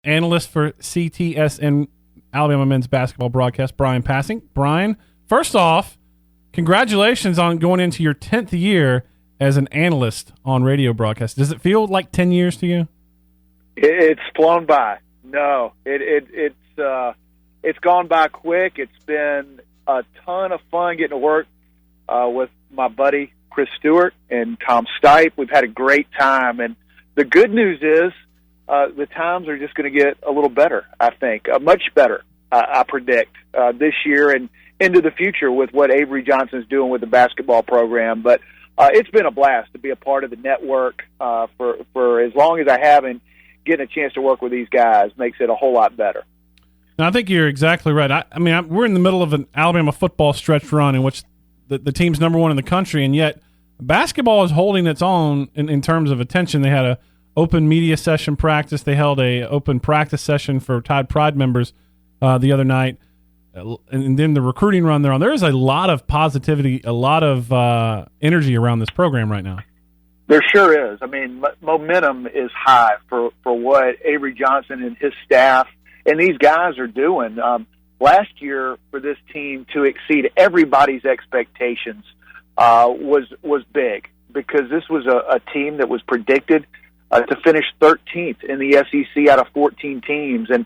analyst for CTSN Alabama men's basketball broadcast, Bryan Passink. Bryan, first off, congratulations on going into your 10th year as an analyst on radio broadcast. Does it feel like 10 years to you? It's flown by. No, it's gone by quick. It's been a ton of fun getting to work with my buddy Chris Stewart and Tom Stipe. We've had a great time, and the good news is the times are just going to get a little better, I think, much better, I predict, this year and into the future with what Avery Johnson's doing with the basketball program. But it's been a blast to be a part of the network for as long as I have, and getting a chance to work with these guys makes it a whole lot better. Now, I think you're exactly right. We're in the middle of an Alabama football stretch run in which the team's number one in the country, and yet basketball is holding its own in terms of attention. They had a open media session practice. They held a open practice session for Tide Pride members the other night, and then the recruiting run they're on. There is a lot of positivity, a lot of energy around this program right now. There sure is. I mean, momentum is high for what Avery Johnson and his staff and these guys are doing. Last year, for this team to exceed everybody's expectations was big, because this was a team that was predicted to finish 13th in the SEC out of 14 teams, and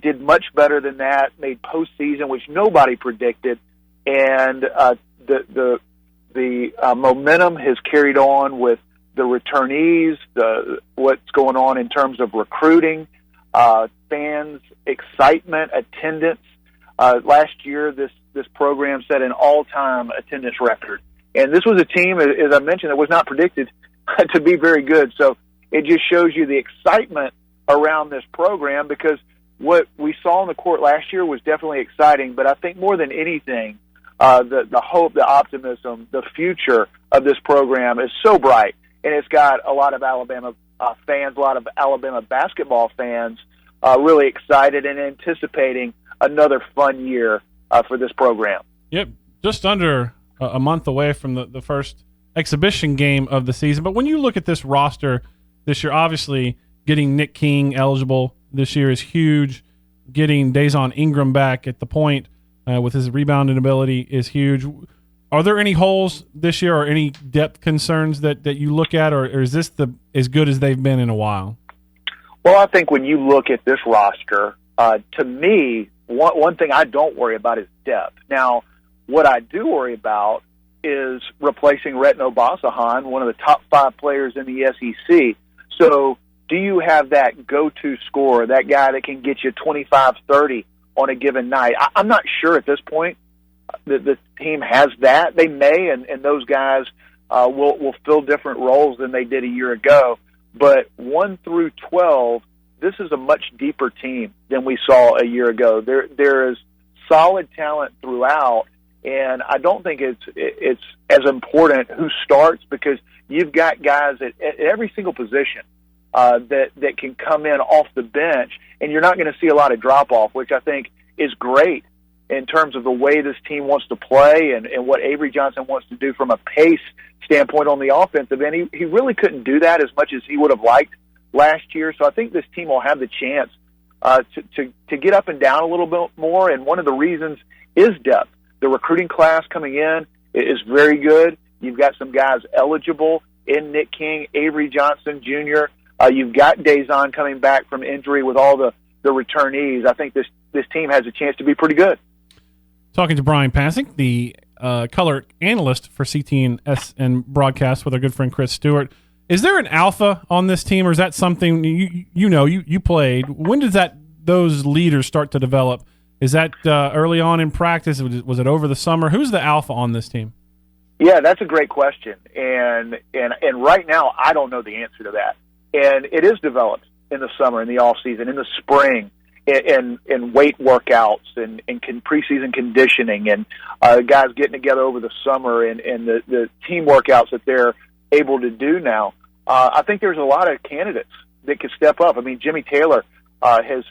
did much better than that, made postseason, which nobody predicted, and the momentum has carried on with the returnees, what's going on in terms of recruiting, fans, excitement, attendance. Last year, this program set an all-time attendance record, and this was a team, as I mentioned, that was not predicted to be very good. So it just shows you the excitement around this program, because what we saw on the court last year was definitely exciting, but I think more than anything, the hope, the optimism, the future of this program is so bright, and it's got a lot of Alabama fans, a lot of Alabama basketball fans really excited and anticipating another fun year for this program. Yep, just under a month away from the first exhibition game of the season. But when you look at this roster this year, obviously getting Nick King eligible this year is huge. Getting Dazon Ingram back at the point with his rebounding ability is huge. Are there any holes this year or any depth concerns that you look at, or is this as good as they've been in a while? Well, I think when you look at this roster, to me, one thing I don't worry about is depth. Now, what I do worry about is replacing Retno Basahan, one of the top 5 players in the SEC. So do you have that go-to scorer, that guy that can get you 25, 30 on a given night? I'm not sure at this point that the team has that. They may, and those guys will fill different roles than they did a year ago. But 1 through 12, this is a much deeper team than we saw a year ago. There is solid talent throughout, and I don't think it's as important who starts, because you've got guys at every single position that can come in off the bench, and you're not going to see a lot of drop-off, which I think is great in terms of the way this team wants to play and what Avery Johnson wants to do from a pace standpoint on the offensive end. He really couldn't do that as much as he would have liked last year. So I think this team will have the chance to get up and down a little bit more, and one of the reasons is depth. The recruiting class coming in is very good. You've got some guys eligible in Nick King, Avery Johnson Jr. You've got Dazon coming back from injury with all the returnees. I think this team has a chance to be pretty good. Talking to Bryan Passink, the color analyst for CTSN broadcast, with our good friend Chris Stewart. Is there an alpha on this team, or is that something you played? When does those leaders start to develop? Is that early on in practice? Was it over the summer? Who's the alpha on this team? Yeah, that's a great question, and right now I don't know the answer to that. And it is developed in the summer, in the off season, in the spring, in weight workouts and preseason conditioning, and guys getting together over the summer and the team workouts that they're able to do now. I think there's a lot of candidates that could step up. I mean, Jimmy Taylor has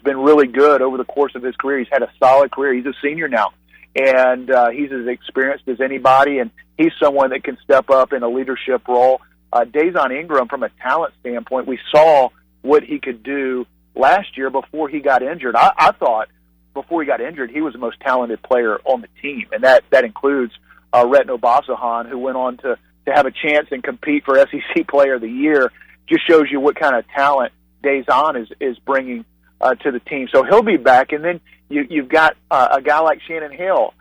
been really good over the course of his career. He's had a solid career. He's a senior now, and he's as experienced as anybody, and he's someone that can step up in a leadership role. Dazon Ingram, from a talent standpoint, we saw what he could do last year before he got injured. I thought before he got injured, he was the most talented player on the team, and that includes Rhett Obasahan, who went on to have a chance and compete for SEC Player of the Year. Just shows you what kind of talent Dazon is bringing to the team. So he'll be back, and then you've got a guy like Shannon Hale,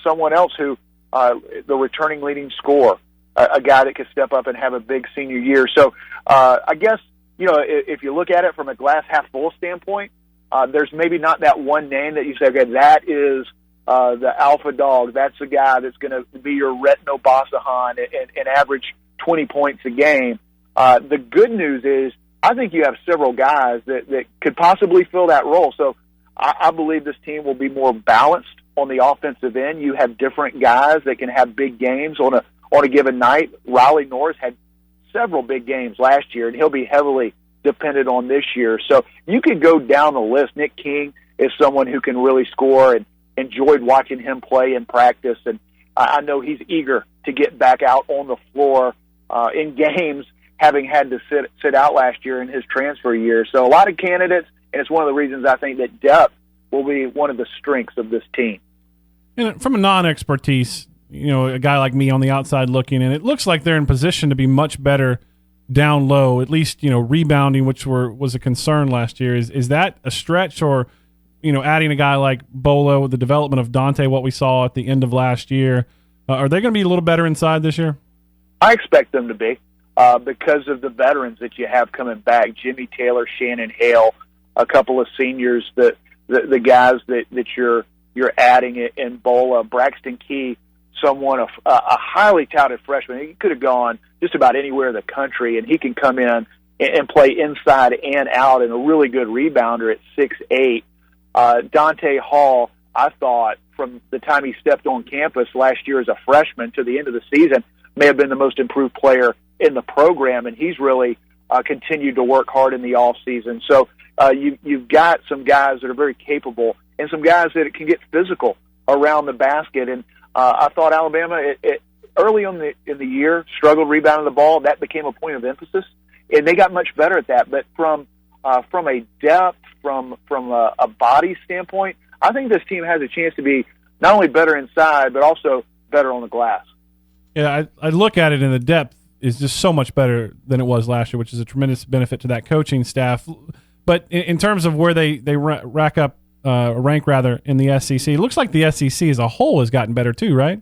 someone else who the returning leading scorer, a guy that could step up and have a big senior year. So I guess, if you look at it from a glass half full standpoint, there's maybe not that one name that you say, okay, that is the alpha dog. That's the guy that's going to be your Rhett Obasahan and average 20 points a game. The good news is I think you have several guys that could possibly fill that role. So I believe this team will be more balanced on the offensive end. You have different guys that can have big games on a given night. Riley Norris had several big games last year, and he'll be heavily dependent on this year. So you could go down the list. Nick King is someone who can really score, and enjoyed watching him play in practice. And I know he's eager to get back out on the floor in games, having had to sit out last year in his transfer year. So a lot of candidates, and it's one of the reasons I think that depth will be one of the strengths of this team. And from a non-expertise, a guy like me on the outside looking in, it looks like they're in position to be much better down low, at least, rebounding, which was a concern last year. Is that a stretch, or, adding a guy like Bolo, the development of Dante, what we saw at the end of last year, are they going to be a little better inside this year? I expect them to be because of the veterans that you have coming back, Jimmy Taylor, Shannon Hale, a couple of seniors, the guys that you're adding in Bola, Braxton Key, someone, a highly touted freshman. He could have gone just about anywhere in the country, and he can come in and play inside and out, and a really good rebounder at 6'8". Dante Hall, I thought, from the time he stepped on campus last year as a freshman to the end of the season, may have been the most improved player in the program, and he's really continued to work hard in the offseason. So you've got some guys that are very capable and some guys that can get physical around the basket. And I thought Alabama, early in the year, struggled rebounding the ball. That became a point of emphasis, and they got much better at that. But from a depth, from a body standpoint, I think this team has a chance to be not only better inside, but also better on the glass. Yeah, I look at it, and the depth is just so much better than it was last year, which is a tremendous benefit to that coaching staff. But in terms of where they rank in the SEC, it looks like the SEC as a whole has gotten better too, right?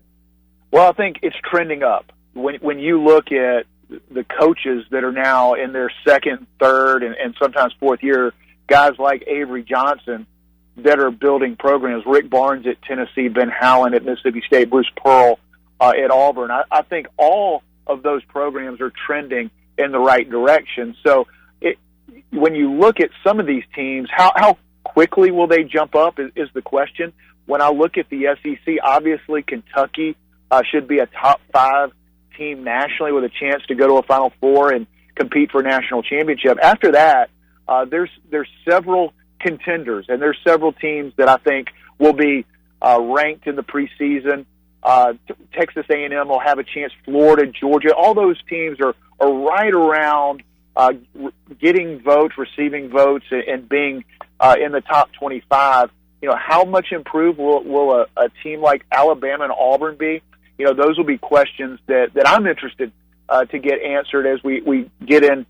Well, I think it's trending up. When you look at the coaches that are now in their second, third, and sometimes fourth year, guys like Avery Johnson that are building programs, Rick Barnes at Tennessee, Ben Howland at Mississippi State, Bruce Pearl at Auburn. I think all of those programs are trending in the right direction. So when you look at some of these teams, how quickly will they jump up is the question. When I look at the SEC, obviously Kentucky should be a top 5 team nationally with a chance to go to a Final Four and compete for a national championship. After that, there's several contenders, and there's several teams that I think will be ranked in the preseason. Texas A&M will have a chance, Florida, Georgia. All those teams are right around getting votes, receiving votes, and being in the top 25. How much improved will a team like Alabama and Auburn be? Those will be questions that I'm interested to get answered as we get in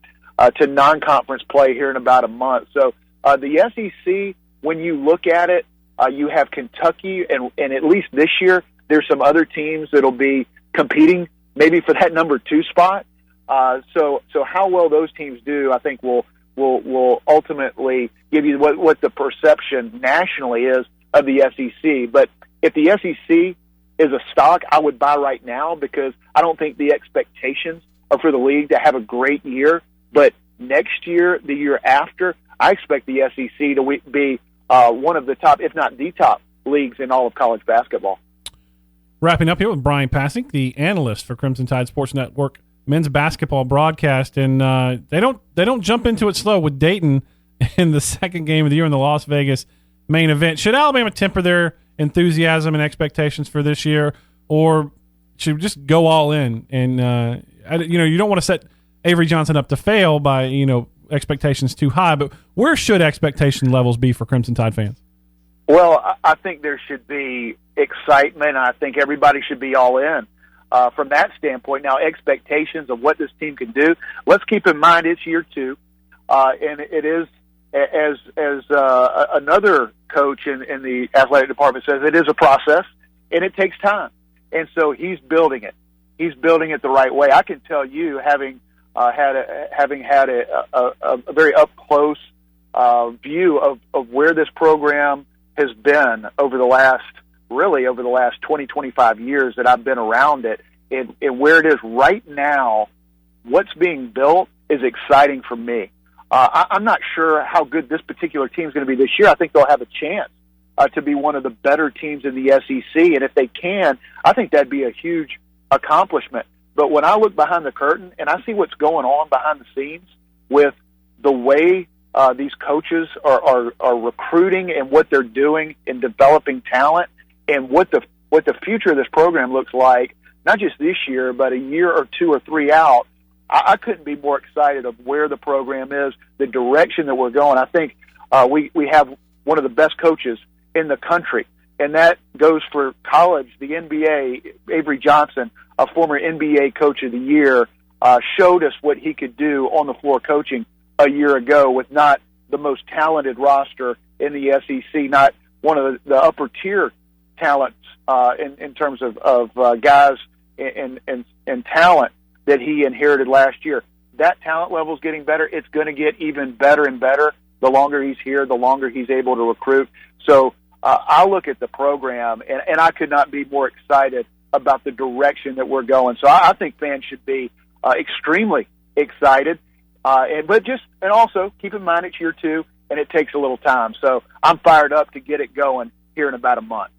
to non-conference play here in about a month. So the SEC, when you look at it, you have Kentucky, and at least this year, there's some other teams that'll be competing maybe for that number 2 spot. So how well those teams do, I think, will ultimately give you what the perception nationally is of the SEC. But if the SEC is a stock, I would buy right now, because I don't think the expectations are for the league to have a great year. But next year, the year after, I expect the SEC to be one of the top, if not the top, leagues in all of college basketball. Wrapping up here with Brian Passink, the analyst for Crimson Tide Sports Network men's basketball broadcast, and they don't jump into it slow with Dayton in the second game of the year in the Las Vegas main event. Should Alabama temper their enthusiasm and expectations for this year, or should we just go all in? And you don't want to set Avery Johnson up to fail by expectations too high, but where should expectation levels be for Crimson Tide fans? Well, I think there should be excitement. I think everybody should be all in from that standpoint. Now, expectations of what this team can do, let's keep in mind it's year 2, and it is, as another coach in the athletic department says, it is a process, and it takes time. And so he's building it. He's building it the right way. I can tell you, having had a very up-close view of where this program has been over the last 20, 25 years that I've been around it, and where it is right now, what's being built is exciting for me. I'm not sure how good this particular team is going to be this year. I think they'll have a chance to be one of the better teams in the SEC, and if they can, I think that'd be a huge accomplishment. But when I look behind the curtain and I see what's going on behind the scenes with the way these coaches are recruiting and what they're doing in developing talent, and what the future of this program looks like, not just this year, but a year or 2 or 3 out, I couldn't be more excited of where the program is, the direction that we're going. I think we have one of the best coaches in the country, and that goes for college. The NBA, Avery Johnson, a former NBA Coach of the Year, showed us what he could do on the floor coaching a year ago with not the most talented roster in the SEC, not one of the upper tier talents in terms of guys and talent that he inherited last year. That talent level is getting better. It's going to get even better and better the longer he's here, the longer he's able to recruit. So I look at the program, and I could not be more excited about the direction that we're going. So I think fans should be extremely excited. And also keep in mind it's year 2, and it takes a little time. So I'm fired up to get it going here in about a month.